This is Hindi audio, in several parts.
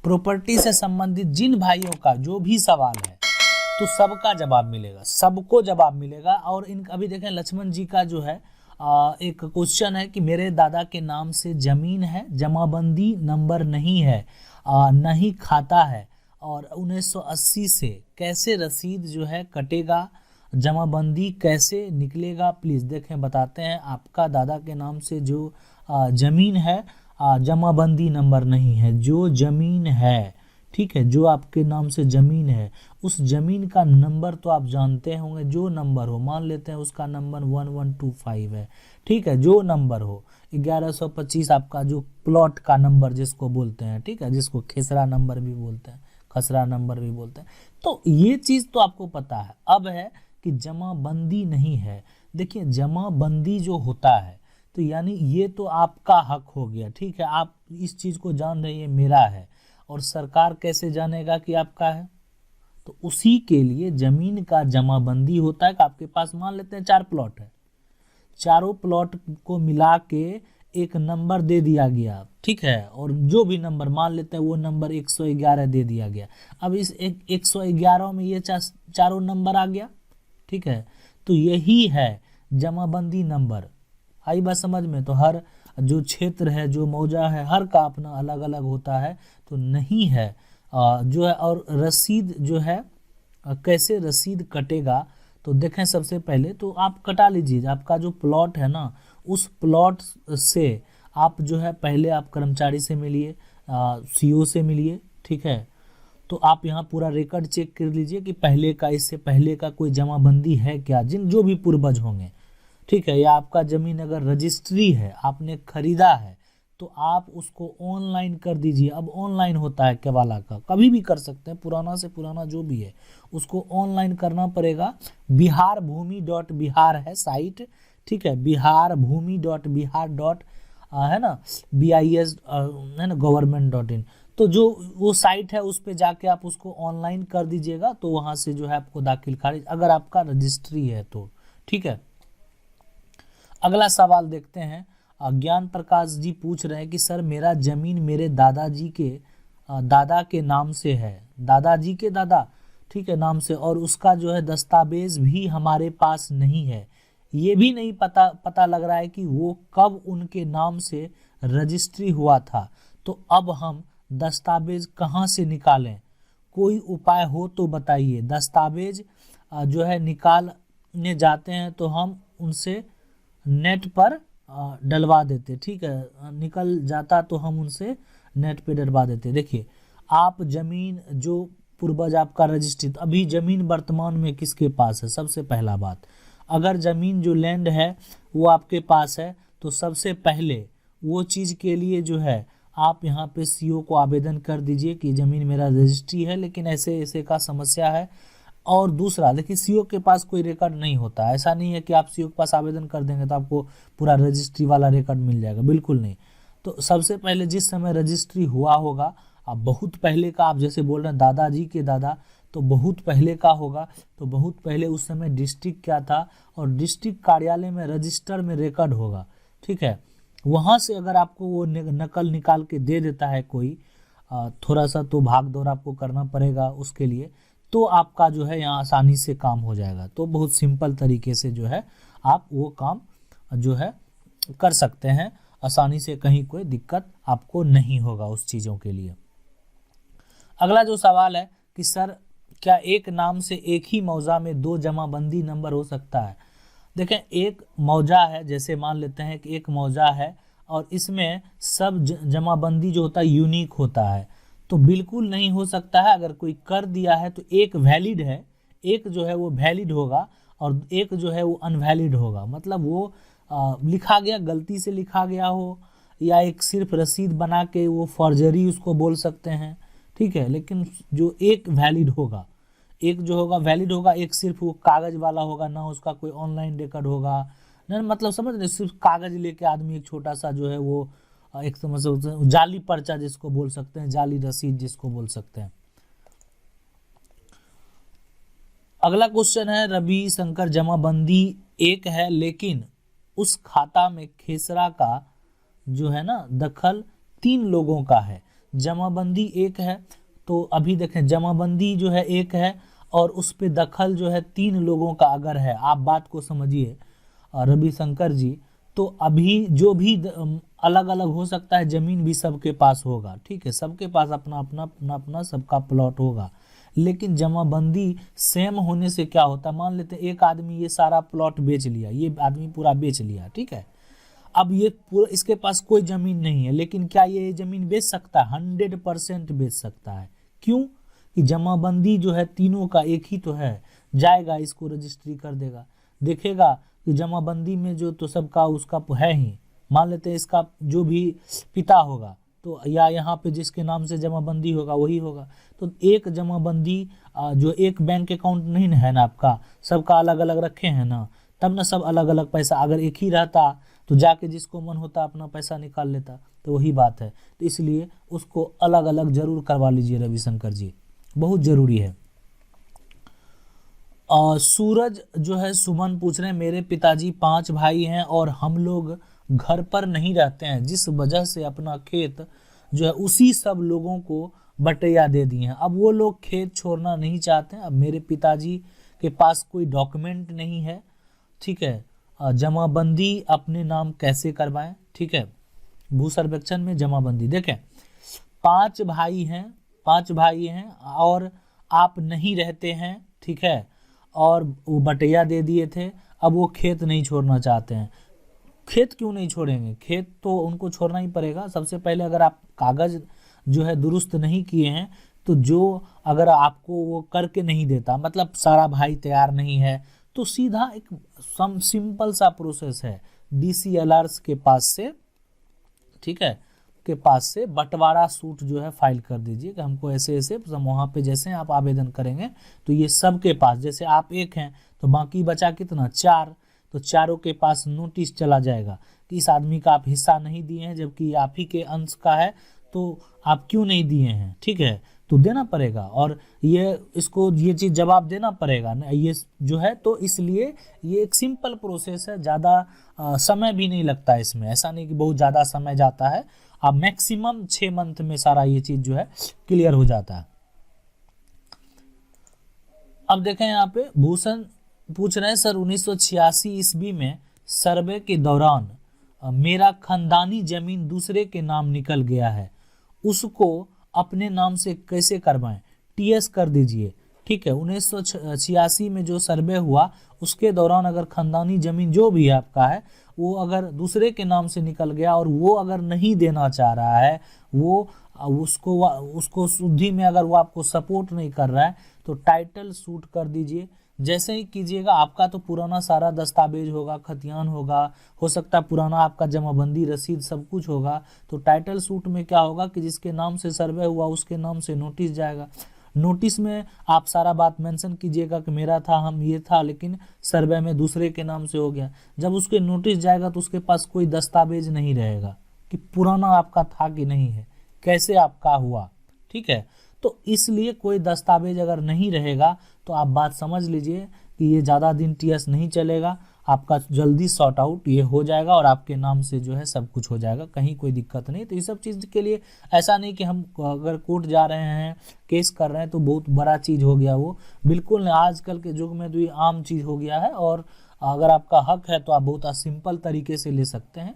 प्रॉपर्टी से संबंधित जिन भाइयों का जो भी सवाल है तो सबका जवाब मिलेगा, सबको जवाब मिलेगा। और इन अभी देखें लक्ष्मण जी का जो है एक क्वेश्चन है कि मेरे दादा के नाम से जमीन है, जमाबंदी नंबर नहीं है, नहीं खाता है, और 1980 से कैसे रसीद जो है कटेगा, जमाबंदी कैसे निकलेगा, प्लीज़ देखें बताते हैं। आपका दादा के नाम से जो ज़मीन है, जमाबंदी नंबर नहीं है, जो ज़मीन है, ठीक है, जो आपके नाम से ज़मीन है उस ज़मीन का नंबर तो आप जानते होंगे, जो नंबर हो, मान लेते हैं उसका नंबर 1125 है, ठीक है, जो नंबर हो। 1125 आपका जो प्लॉट का नंबर जिसको बोलते हैं, ठीक है, जिसको खेसरा नंबर भी बोलते हैं, खसरा नंबर भी बोलते हैं। तो ये चीज़ तो आपको पता है। अब है कि जमाबंदी नहीं है। देखिए जमाबंदी जो होता है तो यानी ये तो आपका हक हो गया, ठीक है, आप इस चीज़ को जान रहे हैं मेरा है, और सरकार कैसे जानेगा कि आपका है? तो उसी के लिए जमीन का जमाबंदी होता है कि आपके पास मान लेते हैं 4 प्लॉट है, चारों प्लॉट को मिला के एक नंबर दे दिया गया, ठीक है, और जो भी नंबर मान लेते हैं वो नंबर 111 दे दिया गया। अब इस 111 में ये चारों नंबर आ गया, ठीक है, तो यही है जमाबंदी नंबर। आई बात समझ में? तो हर जो क्षेत्र है, जो मौजा है, हर का अपना अलग अलग होता है, तो नहीं है जो है। और रसीद जो है कैसे रसीद कटेगा, तो देखें सबसे पहले तो आप कटा लीजिए, आपका जो प्लॉट है ना उस प्लॉट से आप जो है पहले आप कर्मचारी से मिलिए, सीओ से मिलिए, ठीक है, तो आप यहाँ पूरा रिकॉर्ड चेक कर लीजिए कि पहले का, इससे पहले का कोई जमाबंदी है क्या, जिन जो भी पूर्वज होंगे, ठीक है। या आपका ज़मीन अगर रजिस्ट्री है, आपने खरीदा है, तो आप उसको ऑनलाइन कर दीजिए। अब ऑनलाइन होता है केवाला का, कभी भी कर सकते हैं, पुराना से पुराना जो भी है उसको ऑनलाइन करना पड़ेगा। biharbhumi.bihar है साइट, ठीक है, biharbhumi.bihar. है ना, BIS है ना, government.in। तो जो वो साइट है उस पे जाके आप उसको ऑनलाइन कर दीजिएगा, तो वहाँ से जो है आपको दाखिल खारिज अगर आपका रजिस्ट्री है तो, ठीक है। अगला सवाल देखते हैं। ज्ञान प्रकाश जी पूछ रहे हैं कि सर मेरा जमीन मेरे दादाजी के दादा के नाम से है, दादाजी के दादा, ठीक है, नाम से, और उसका जो है दस्तावेज भी हमारे पास नहीं है। ये भी नहीं पता लग रहा है कि वो कब उनके नाम से रजिस्ट्री हुआ था। तो अब हम दस्तावेज कहाँ से निकालें? कोई उपाय हो तो बताइए। दस्तावेज जो है निकालने जाते हैं तो हम उनसे नेट पर डलवा देते, ठीक है, निकल जाता तो हम उनसे नेट पे डलवा देते। देखिए आप जमीन जो पूर्वज आपका रजिस्ट्री, अभी जमीन वर्तमान में किसके पास है? सबसे पहला बात, अगर जमीन जो लैंड है वो आपके पास है तो सबसे पहले वो चीज़ के लिए जो है आप यहाँ पे सीओ को आवेदन कर दीजिए कि ज़मीन मेरा रजिस्ट्री है लेकिन ऐसे ऐसे का समस्या है। और दूसरा देखिए सीओ के पास कोई रिकॉर्ड नहीं होता, ऐसा नहीं है कि आप सीओ के पास आवेदन कर देंगे तो आपको पूरा रजिस्ट्री वाला रिकॉर्ड मिल जाएगा, बिल्कुल नहीं। तो सबसे पहले जिस समय रजिस्ट्री हुआ होगा, अब बहुत पहले का, आप जैसे बोल रहे हैं दादाजी के दादा, तो बहुत पहले का होगा, तो बहुत पहले उस समय डिस्ट्रिक्ट क्या था, और डिस्ट्रिक्ट कार्यालय में रजिस्टर में रिकॉर्ड होगा, ठीक है। वहाँ से अगर आपको वो नकल निकाल के दे देता है कोई, थोड़ा सा तो भाग दौड़ आपको करना पड़ेगा उसके लिए, तो आपका जो है यहाँ आसानी से काम हो जाएगा। तो बहुत सिंपल तरीके से जो है आप वो काम जो है कर सकते हैं आसानी से, कहीं कोई दिक्कत आपको नहीं होगा उस चीज़ों के लिए। अगला जो सवाल है कि सर क्या एक नाम से एक ही मौजा में 2 जमाबंदी नंबर हो सकता है? देखें एक मौजा है, जैसे मान लेते हैं कि एक मौजा है और इसमें सब जमाबंदी जो होता है यूनिक होता है, तो बिल्कुल नहीं हो सकता है। अगर कोई कर दिया है तो एक वैलिड है, एक जो है वो वैलिड होगा और एक जो है वो अनवैलिड होगा। मतलब वो लिखा गया, गलती से लिखा गया हो, या एक सिर्फ रसीद बना के वो फॉर्जरी उसको बोल सकते हैं, ठीक है। लेकिन जो एक वैलिड होगा, एक जो होगा वैलिड होगा, एक सिर्फ वो कागज़ वाला होगा, ना उसका कोई ऑनलाइन रिकॉर्ड होगा, ना, मतलब समझ रहे, सिर्फ कागज़ लेके आदमी एक छोटा सा जो है वो एक समझ जाली पर्चा जिसको बोल सकते हैं, जाली रसीद जिसको बोल सकते हैं। अगला क्वेश्चन है रवि शंकर, जमाबंदी एक है लेकिन उस खाता में खेसरा का जो है ना दखल 3 लोगों का है, जमाबंदी एक है, तो अभी देखें जमाबंदी जो है एक है और उस पे दखल जो है 3 लोगों का अगर है, आप बात को समझिए रविशंकर जी, तो अभी जो भी अलग अलग हो सकता है, जमीन भी सबके पास होगा, ठीक है, सबके पास अपना अपना अपना अपना सबका प्लॉट होगा, लेकिन जमाबंदी सेम होने से क्या होता है, मान लेते हैं एक आदमी ये सारा प्लॉट बेच लिया, ये आदमी पूरा बेच लिया, ठीक है, अब ये पूरा इसके पास कोई जमीन नहीं है, लेकिन क्या ये जमीन बेच सकता है? 100% बेच सकता है। क्यों? कि जमाबंदी जो है तीनों का एक ही तो है, जाएगा इसको रजिस्ट्री कर देगा, देखेगा कि जमाबंदी में जो तो सबका उसका है ही, मान लेते हैं इसका जो भी पिता होगा तो या यहाँ पे जिसके नाम से जमाबंदी होगा वही होगा, तो एक जमाबंदी जो एक बैंक अकाउंट नहीं है ना आपका, सबका अलग अलग रखे हैं ना, तब ना सब अलग अलग पैसा, अगर एक ही रहता तो जाके जिसको मन होता अपना पैसा निकाल लेता, तो वही बात है, तो इसलिए उसको अलग अलग जरूर करवा लीजिए रविशंकर जी, बहुत जरूरी है। सूरज जो है सुमन पूछ रहे हैं, मेरे पिताजी 5 भाई हैं और हम लोग घर पर नहीं रहते हैं, जिस वजह से अपना खेत जो है उसी सब लोगों को बटैया दे दिए हैं। अब वो लोग खेत छोड़ना नहीं चाहते हैं। अब मेरे पिताजी के पास कोई डॉक्यूमेंट नहीं है, ठीक है, जमाबंदी अपने नाम कैसे करवाएं, ठीक है, भू सर्वेक्षण में जमाबंदी देखें 5 भाई हैं और आप नहीं रहते हैं, ठीक है, और वो बटैया दे दिए थे, अब वो खेत नहीं छोड़ना चाहते हैं। खेत क्यों नहीं छोड़ेंगे? खेत तो उनको छोड़ना ही पड़ेगा। सबसे पहले अगर आप कागज जो है दुरुस्त नहीं किए हैं, तो जो अगर आपको वो करके नहीं देता, मतलब सारा भाई तैयार नहीं है, तो सीधा एक सिंपल सा प्रोसेस है, DCLR के पास से, ठीक है, के पास से बंटवारा सूट जो है फाइल कर दीजिए कि हमको ऐसे ऐसे, वहाँ पे जैसे आप आवेदन करेंगे तो ये सब के पास, जैसे आप एक हैं तो बाकी बचा कितना 4, तो चारों के पास नोटिस चला जाएगा कि इस आदमी का आप हिस्सा नहीं दिए हैं, जबकि आप ही के अंश का है, तो आप क्यों नहीं दिए हैं, ठीक है, तो देना पड़ेगा, और ये इसको ये चीज़ जवाब देना पड़ेगा ना, ये जो है, तो इसलिए ये एक सिंपल प्रोसेस है, ज़्यादा समय भी नहीं लगता है इसमें, ऐसा नहीं कि बहुत ज़्यादा समय जाता है, अब मैक्सिमम 6 मंथ में सारा ये चीज़ जो है क्लियर हो जाता है। अब देखें यहाँ पे भूषण पूछ रहे हैं, सर 1986 ईस्वी में सर्वे के दौरान मेरा खानदानी जमीन दूसरे के नाम निकल गया है, उसको अपने नाम से कैसे करवाएं? TS कर दीजिए, ठीक है, 1986 में जो सर्वे हुआ उसके दौरान अगर खानदानी जमीन जो भी आपका है वो अगर दूसरे के नाम से निकल गया और वो अगर नहीं देना चाह रहा है, वो उसको शुद्धि में अगर वो आपको सपोर्ट नहीं कर रहा है, तो टाइटल सूट कर दीजिए। जैसे ही कीजिएगा आपका तो पुराना सारा दस्तावेज होगा, खतियान होगा, हो सकता है पुराना आपका जमाबंदी रसीद सब कुछ होगा, तो टाइटल सूट में क्या होगा कि जिसके नाम से सर्वे हुआ उसके नाम से नोटिस जाएगा। नोटिस में आप सारा बात मेंशन कीजिएगा कि मेरा था, हम ये था, लेकिन सर्वे में दूसरे के नाम से हो गया। जब उसके नोटिस जाएगा तो उसके पास कोई दस्तावेज नहीं रहेगा कि पुराना आपका था कि नहीं है, कैसे आपका हुआ, ठीक है, तो इसलिए कोई दस्तावेज अगर नहीं रहेगा तो आप बात समझ लीजिए कि ये ज़्यादा दिन TS नहीं चलेगा, आपका जल्दी सॉर्ट आउट ये हो जाएगा और आपके नाम से जो है सब कुछ हो जाएगा, कहीं कोई दिक्कत नहीं। तो ये सब चीज़ के लिए ऐसा नहीं कि हम अगर कोर्ट जा रहे हैं, केस कर रहे हैं तो बहुत बड़ा चीज़ हो गया, वो बिल्कुल नहीं, आजकल के युग में तो ये आम चीज़ हो गया है, और अगर आपका हक है तो आप बहुत सिंपल तरीके से ले सकते हैं।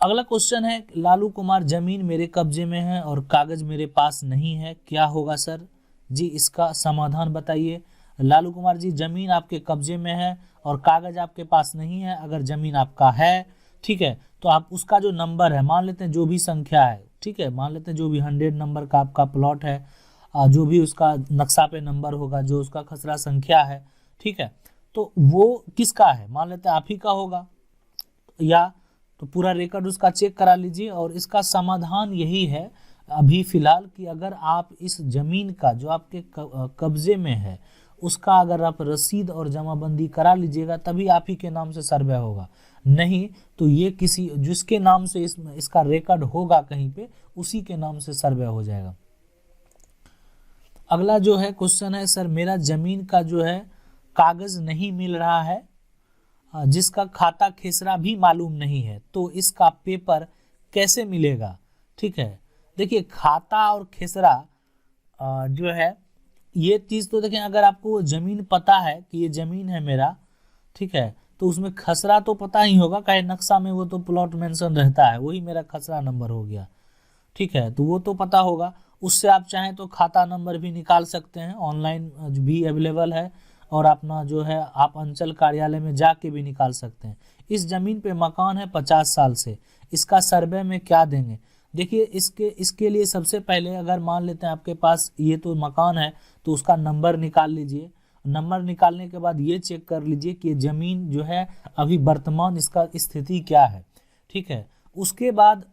अगला क्वेश्चन है, लालू कुमार, जमीन मेरे कब्जे में है और कागज मेरे पास नहीं है, क्या होगा सर जी, इसका समाधान बताइए। लालू कुमार जी, जमीन आपके कब्जे में है और कागज आपके पास नहीं है। अगर जमीन आपका है, ठीक है, तो आप उसका जो नंबर है, मान लेते हैं जो भी संख्या है, ठीक है, मान लेते हैं जो भी 100 नंबर का आपका प्लॉट है, जो भी उसका नक्शा पे नंबर होगा, जो उसका खसरा संख्या है, ठीक है, तो वो किसका है, मान लेते हैं आप ही का होगा, या तो पूरा रिकॉर्ड उसका चेक करा लीजिए। और इसका समाधान यही है अभी फिलहाल कि अगर आप इस जमीन का जो आपके कब्जे में है उसका अगर आप रसीद और जमाबंदी करा लीजिएगा तभी आप ही के नाम से सर्वे होगा, नहीं तो ये किसी जिसके नाम से इसका रिकॉर्ड होगा कहीं पे उसी के नाम से सर्वे हो जाएगा। अगला जो है क्वेश्चन है, सर मेरा जमीन का जो है कागज नहीं मिल रहा है, जिसका खाता खेसरा भी मालूम नहीं है, तो इसका पेपर कैसे मिलेगा, ठीक है। देखिए खाता और खेसरा जो है ये चीज़ तो देखें, अगर आपको ज़मीन पता है कि ये ज़मीन है मेरा, ठीक है, तो उसमें खसरा तो पता ही होगा, काहे नक्शा में वो तो प्लॉट मेंशन रहता है, वही मेरा खसरा नंबर हो गया, ठीक है, तो वो तो पता होगा। उससे आप चाहें तो खाता नंबर भी निकाल सकते हैं, ऑनलाइन भी अवेलेबल है, और अपना जो है आप अंचल कार्यालय में जाके भी निकाल सकते हैं। इस ज़मीन पे मकान है 50 साल से, इसका सर्वे में क्या देंगे। देखिए इसके लिए सबसे पहले अगर मान लेते हैं आपके पास ये तो मकान है, तो उसका नंबर निकाल लीजिए। नंबर निकालने के बाद ये चेक कर लीजिए कि ज़मीन जो है अभी वर्तमान इसका स्थिति क्या है, ठीक है। उसके बाद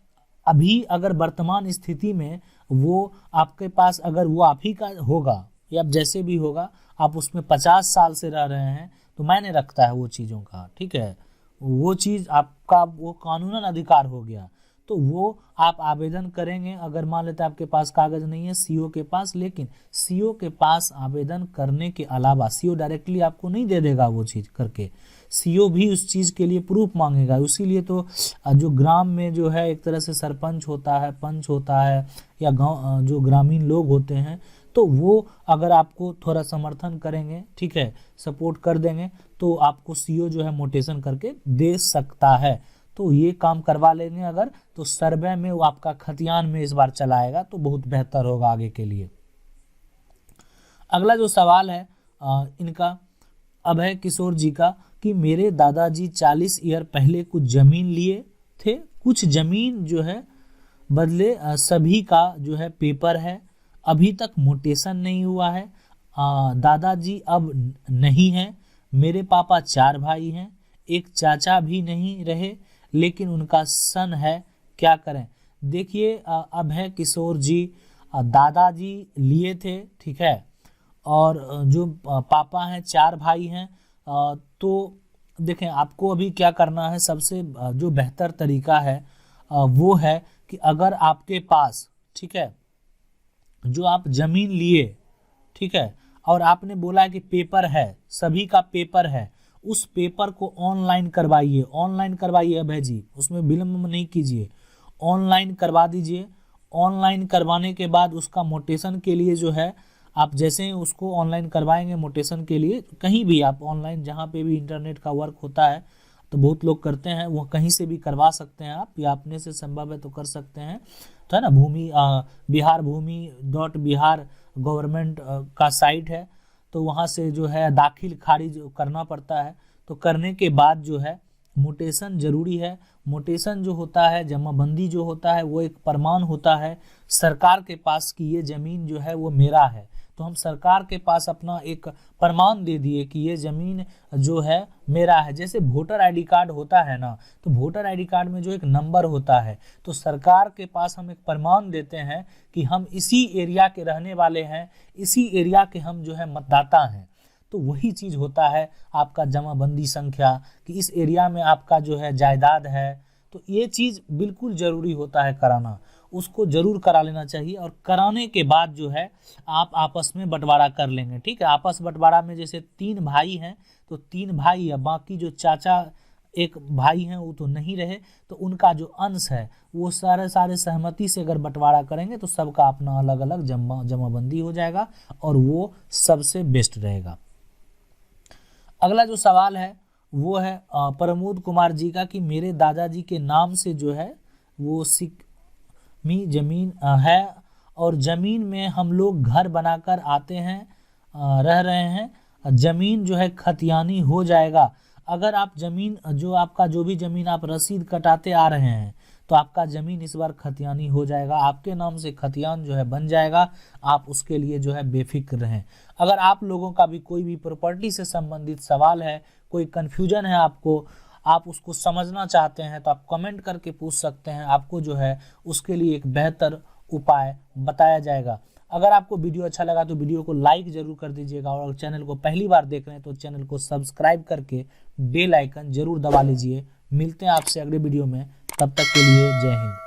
अभी अगर वर्तमान स्थिति में वो आपके पास अगर वो आप ही का होगा या जैसे भी होगा, आप उसमें 50 साल से रह रहे हैं, तो मायने रखता है वो चीज़ों का, ठीक है। वो चीज़ आपका वो कानूनन अधिकार हो गया, तो वो आप आवेदन करेंगे। अगर मान लेते हैं आपके पास कागज़ नहीं है सीओ के पास, लेकिन सीओ के पास आवेदन करने के अलावा सीओ डायरेक्टली आपको नहीं दे देगा वो चीज़ करके, सीओ भी उस चीज़ के लिए प्रूफ मांगेगा। इसीलिए तो जो ग्राम में जो है एक तरह से सरपंच होता है, पंच होता है, या गांव जो ग्रामीण लोग होते हैं, तो वो अगर आपको थोड़ा समर्थन करेंगे, ठीक है, सपोर्ट कर देंगे, तो आपको सीओ जो है मोटेशन करके दे सकता है। तो ये काम करवा लेंगे अगर, तो सर्वे में वो आपका खतियान में इस बार चलाएगा, तो बहुत बेहतर होगा आगे के लिए। अगला जो सवाल है इनका अभय किशोर जी का, कि मेरे दादाजी 40 ईयर पहले कुछ ज़मीन लिए थे, कुछ ज़मीन जो है बदले सभी का जो है पेपर है, अभी तक मोटेशन नहीं हुआ है। दादाजी अब नहीं हैं, मेरे पापा 4 भाई हैं, एक चाचा भी नहीं रहे, लेकिन उनका सन है, क्या करें। देखिए अभय किशोर जी, दादाजी लिए थे, ठीक है, और जो पापा हैं 4 भाई हैं, तो देखें आपको अभी क्या करना है, सबसे जो बेहतर तरीका है वो है कि अगर आपके पास, ठीक है, जो आप ज़मीन लिए, ठीक है, और आपने बोला है कि पेपर है, सभी का पेपर है, उस पेपर को ऑनलाइन करवाइए, ऑनलाइन करवाइए अभय जी, उसमें विलम्ब नहीं कीजिए, ऑनलाइन करवा दीजिए। ऑनलाइन करवाने के बाद उसका मोटेशन के लिए जो है, आप जैसे ही उसको ऑनलाइन करवाएंगे मोटेशन के लिए, कहीं भी आप ऑनलाइन जहाँ पे भी इंटरनेट का वर्क होता है, तो बहुत लोग करते हैं, वो कहीं से भी करवा सकते हैं आप, या अपने से संभव है तो कर सकते हैं, तो है ना। भूमि बिहार भूमि .बिहार गवर्नमेंट का साइट है, तो वहाँ से जो है दाखिल खारिज करना पड़ता है, तो करने के बाद जो है मोटेशन जरूरी है। मोटेशन जो होता है, जमाबंदी जो होता है, वो एक प्रमाण होता है सरकार के पास कि ये ज़मीन जो है वो मेरा है, तो हम सरकार के पास अपना एक प्रमाण दे दिए कि ये ज़मीन जो है मेरा है। जैसे वोटर आईडी कार्ड होता है ना, तो वोटर आईडी कार्ड में जो एक नंबर होता है, तो सरकार के पास हम एक प्रमाण देते हैं कि हम इसी एरिया के रहने वाले हैं, इसी एरिया के हम जो है मतदाता हैं। तो वही चीज़ होता है आपका जमाबंदी संख्या, कि इस एरिया में आपका जो है जायदाद है। तो ये चीज़ बिल्कुल ज़रूरी होता है कराना, उसको ज़रूर करा लेना चाहिए, और कराने के बाद जो है आप आपस में बंटवारा कर लेंगे, ठीक है। आपस बंटवारा में जैसे 3 भाई हैं, तो 3 भाई या बाकी जो चाचा एक भाई हैं वो तो नहीं रहे, तो उनका जो अंश है वो सारे सहमति से अगर बंटवारा करेंगे, तो सबका अपना अलग अलग जमाबंदी हो जाएगा, और वो सबसे बेस्ट रहेगा। अगला जो सवाल है वो है प्रमोद कुमार जी का, कि मेरे दादाजी के नाम से जो है वो सिकमी ज़मीन है, और ज़मीन में हम लोग घर बनाकर आते हैं, रह रहे हैं, ज़मीन जो है खतियानी हो जाएगा। अगर आप ज़मीन जो आपका जो भी ज़मीन आप रसीद कटाते आ रहे हैं, तो आपका ज़मीन इस बार खतियानी हो जाएगा, आपके नाम से खतियान जो है बन जाएगा, आप उसके लिए जो है बेफिक्र रहें। अगर आप लोगों का भी कोई भी प्रॉपर्टी से संबंधित सवाल है, कोई कन्फ्यूजन है आपको, आप उसको समझना चाहते हैं, तो आप कमेंट करके पूछ सकते हैं, आपको जो है उसके लिए एक बेहतर उपाय बताया जाएगा। अगर आपको वीडियो अच्छा लगा तो वीडियो को लाइक ज़रूर कर दीजिएगा, और चैनल को पहली बार देख रहे हैं तो चैनल को सब्सक्राइब करके बेल आइकन ज़रूर दबा लीजिए। मिलते हैं आपसे अगले वीडियो में, तब तक के लिए जय हिंद।